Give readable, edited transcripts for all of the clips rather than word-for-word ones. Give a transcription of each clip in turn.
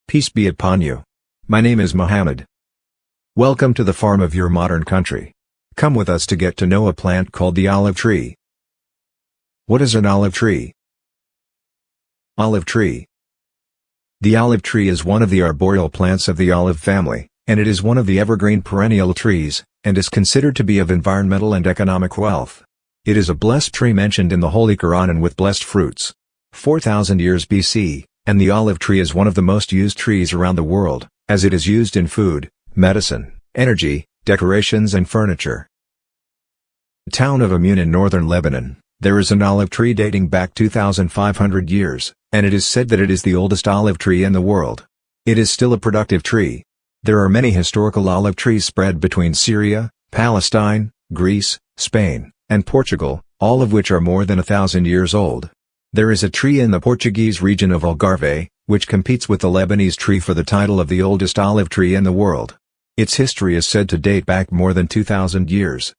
Peace be upon you. My name is Muhammad. Welcome to the farm of your modern country. Come with us to get to know a plant called the olive tree. What is an olive tree? Olive tree. The olive tree is one of the arboreal plants of the olive family, and it is one of the evergreen perennial trees, and is considered to be of environmental and economic wealth. It is a blessed tree mentioned in the Holy Quran and with blessed fruits. 4,000 years BC, and the olive tree is one of the most used trees around the world, as it is used in food, medicine, energy, decorations and furniture. The town of Amun in northern Lebanon, there is an olive tree dating back 2,500 years, and it is said that it is the oldest olive tree in the world. It is still a productive tree. There are many historical olive trees spread between Syria, Palestine, Greece, Spain, and Portugal, all of which are more than 1,000 years old. There is a tree in the Portuguese region of Algarve, which competes with the Lebanese tree for the title of the oldest olive tree in the world. Its history is said to date back more than 2,000 years.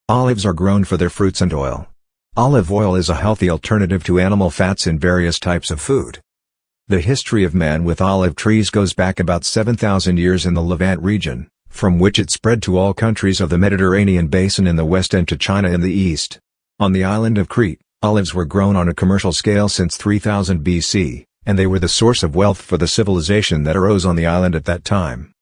Olives are grown for their fruits and oil. Olive oil is a healthy alternative to animal fats in various types of food. The history of man with olive trees goes back about 7,000 years in the Levant region, from which it spread to all countries of the Mediterranean basin in the west and to China in the east. On the island of Crete, olives were grown on a commercial scale since 3000 BC, and they were the source of wealth for the civilization that arose on the island at that time.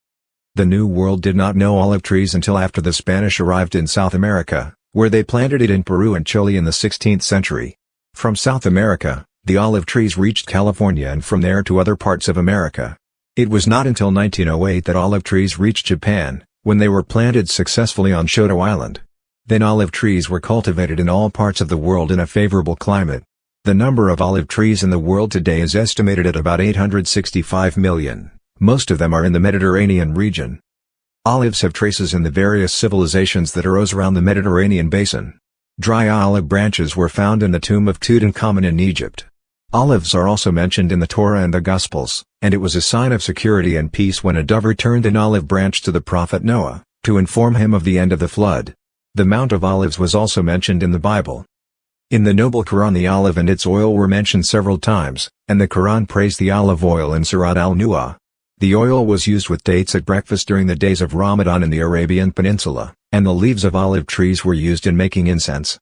The New World did not know olive trees until after the Spanish arrived in South America, where they planted it in Peru and Chile in the 16th century. From South America, the olive trees reached California and from there to other parts of America. It was not until 1908 that olive trees reached Japan, when they were planted successfully on Shoto Island. Then olive trees were cultivated in all parts of the world in a favorable climate. The number of olive trees in the world today is estimated at about 865 million. Most of them are in the Mediterranean region. Olives have traces in the various civilizations that arose around the Mediterranean basin. Dry olive branches were found in the tomb of Tutankhamun in Egypt. Olives are also mentioned in the Torah and the Gospels, and it was a sign of security and peace when a dove returned an olive branch to the prophet Noah, to inform him of the end of the flood. The Mount of Olives was also mentioned in the Bible. In the Noble Quran the olive and its oil were mentioned several times, and the Quran praised the olive oil in Surat al-Nu'ah. The oil was used with dates at breakfast during the days of Ramadan in the Arabian Peninsula, and the leaves of olive trees were used in making incense.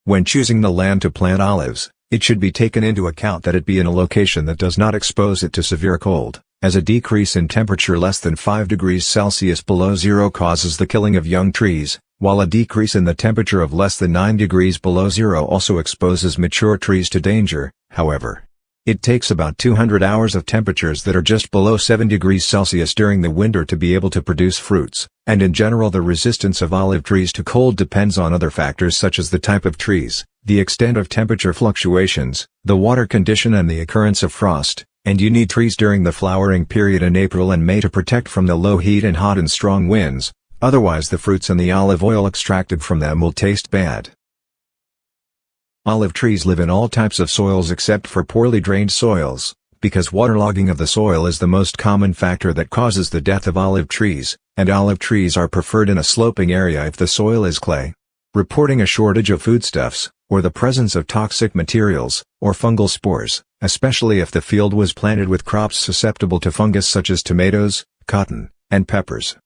When choosing the land to plant olives, it should be taken into account that it be in a location that does not expose it to severe cold, as a decrease in temperature less than 5 degrees Celsius below zero causes the killing of young trees, while a decrease in the temperature of less than 9 degrees below zero also exposes mature trees to danger. However, it takes about 200 hours of temperatures that are just below 7 degrees Celsius during the winter to be able to produce fruits, and in general the resistance of olive trees to cold depends on other factors such as the type of trees, the extent of temperature fluctuations, the water condition and the occurrence of frost, and you need trees during the flowering period in April and May to protect from the low heat and hot and strong winds, otherwise the fruits and the olive oil extracted from them will taste bad. Olive trees live in all types of soils except for poorly drained soils, because waterlogging of the soil is the most common factor that causes the death of olive trees, and olive trees are preferred in a sloping area if the soil is clay. Reporting a shortage of foodstuffs, or the presence of toxic materials, or fungal spores, especially if the field was planted with crops susceptible to fungus such as tomatoes, cotton, and peppers.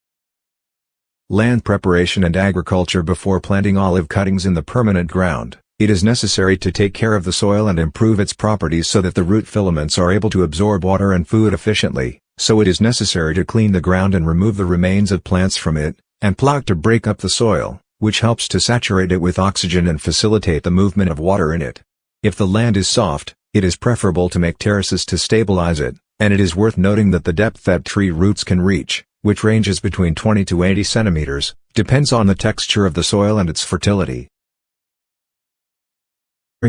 Land preparation and agriculture. Before planting olive cuttings in the permanent ground, it is necessary to take care of the soil and improve its properties so that the root filaments are able to absorb water and food efficiently, so it is necessary to clean the ground and remove the remains of plants from it, and plow to break up the soil, which helps to saturate it with oxygen and facilitate the movement of water in it. If the land is soft, it is preferable to make terraces to stabilize it, and it is worth noting that the depth that tree roots can reach, which ranges between 20 to 80 centimeters, depends on the texture of the soil and its fertility.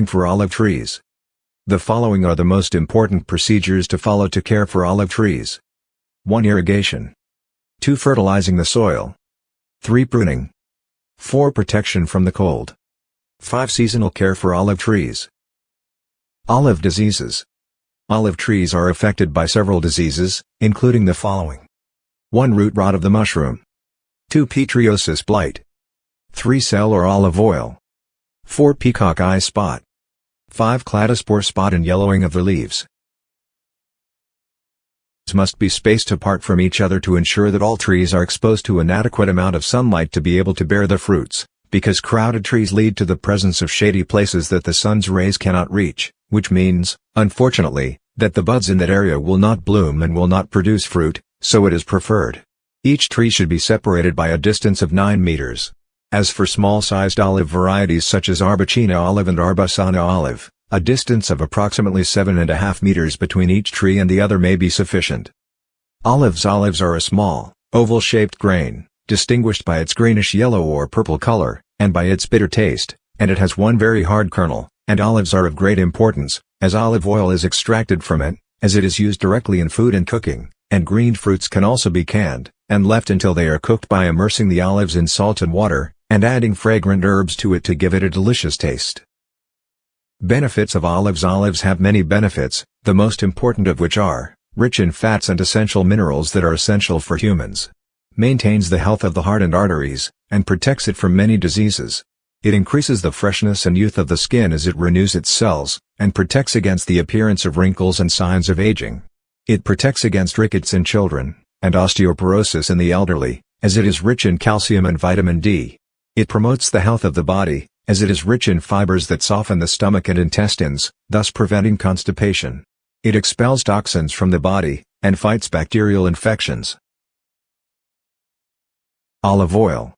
For olive trees. The following are the most important procedures to follow to care for olive trees. 1. Irrigation. 2. Fertilizing the soil. 3. Pruning. 4. Protection from the cold. 5. Seasonal care for olive trees. Olive diseases. Olive trees are affected by several diseases, including the following. 1. Root rot of the mushroom. 2. Pitriosis blight. 3. Cell or olive oil. 4. Peacock eye spot. 5. Cladospore spot and yellowing of the leaves. forests must be spaced apart from each other to ensure that all trees are exposed to an adequate amount of sunlight to be able to bear the fruits, because crowded trees lead to the presence of shady places that the sun's rays cannot reach, which means, unfortunately, that the buds in that area will not bloom and will not produce fruit, so it is preferred. Each tree should be separated by a distance of 9 meters. As for small-sized olive varieties such as Arbocina olive and Arbusana olive, a distance of approximately 7.5 meters between each tree and the other may be sufficient. Olives are a small, oval-shaped grain, distinguished by its greenish-yellow or purple color, and by its bitter taste, and it has one very hard kernel, and olives are of great importance, as olive oil is extracted from it, as it is used directly in food and cooking, and green fruits can also be canned, and left until they are cooked by immersing the olives in salt and water, and adding fragrant herbs to it to give it a delicious taste. Benefits of olives. Olives have many benefits, the most important of which are, rich in fats and essential minerals that are essential for humans. Maintains the health of the heart and arteries, and protects it from many diseases. It increases the freshness and youth of the skin as it renews its cells, and protects against the appearance of wrinkles and signs of aging. It protects against rickets in children, and osteoporosis in the elderly, as it is rich in calcium and vitamin D. It promotes the health of the body, as it is rich in fibers that soften the stomach and intestines, thus preventing constipation. It expels toxins from the body, and fights bacterial infections. Olive oil.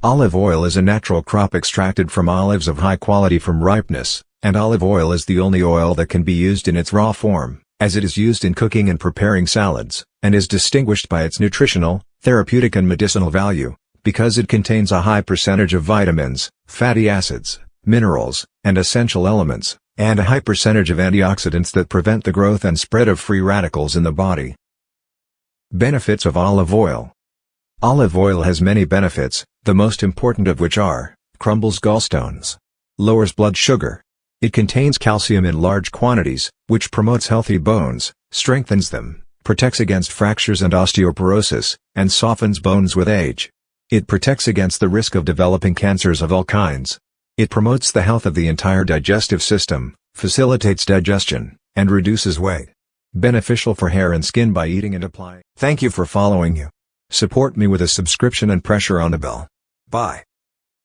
Olive oil is a natural crop extracted from olives of high quality from ripeness, and olive oil is the only oil that can be used in its raw form, as it is used in cooking and preparing salads, and is distinguished by its nutritional, therapeutic and medicinal value, because it contains a high percentage of vitamins, fatty acids, minerals, and essential elements, and a high percentage of antioxidants that prevent the growth and spread of free radicals in the body. Benefits of olive oil. Olive oil has many benefits, the most important of which are, crumbles gallstones. Lowers blood sugar. It contains calcium in large quantities, which promotes healthy bones, strengthens them, protects against fractures and osteoporosis, and softens bones with age. It protects against the risk of developing cancers of all kinds. It promotes the health of the entire digestive system, facilitates digestion, and reduces weight. Beneficial for hair and skin by eating and applying. Thank you for following you. Support me with a subscription and pressure on the bell. Bye.